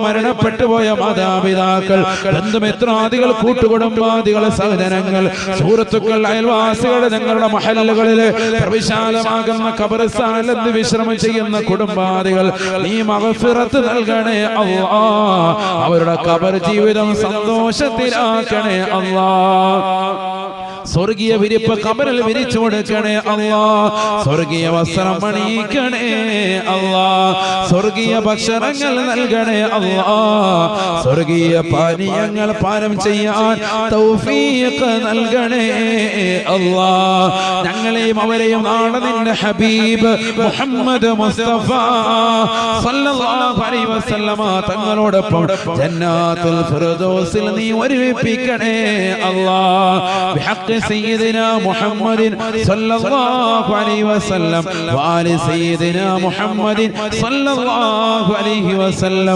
മരണപ്പെട്ടുപോയ മാതാപിതാക്കൾ, ബന്ധുമിത്രാദികൾ, കൂട്ടുകുടുംബാദികൾ, സഹോദരങ്ങൾ, സുഹൃത്തുക്കൾ, അയൽവാസികൾ, ഞങ്ങളുടെ മഹല്ലുകളിലെ പ്രവിശാലമാകുന്ന ഖബർസ്ഥാനിൽ നിന്ന് വിശ്രമം ചെയ്യുന്ന കുടുംബാദികൾ, നീ മഗ്ഫിറത്ത് നൽകണേ അല്ലാഹ്. അവരുടെ ഖബർ ജീവിതം സന്തോഷത്തിലാക്കണേ അല്ലാഹ്. സ്വർഗീയ വിരിപ്പ് ഖബറിൽ വിരിച്ചു കൊടുക്കണേ അല്ലാഹ്. സ്വർഗീയ വസ്ത്രം അണിയിക്കണേ അല്ലാഹ്. സ്വർഗീയ ഭക്ഷണങ്ങൾ നൽകണേ അല്ലാഹ്. സ്വർഗീയ പാനീയങ്ങൾ പാനം ചെയ്യാൻ തൗഫീഖ് നൽകണേ അല്ലാഹ്. ഞങ്ങളെയും അവരെയും നാളെ നിന്റെ ഹബീബ് മുഹമ്മദ് മുസ്തഫ സല്ലല്ലാഹു അലൈഹി വസല്ലമ തങ്ങളോടൊപ്പം ജന്നാത്തുൽ ഫിർദൗസിൽ നീ ഒരുമിപ്പിക്കണേ അല്ലാഹ്. ബിഹഖ് سيدنا محمد صلى الله عليه وسلم وآل سيدنا محمد صلى الله عليه وسلم.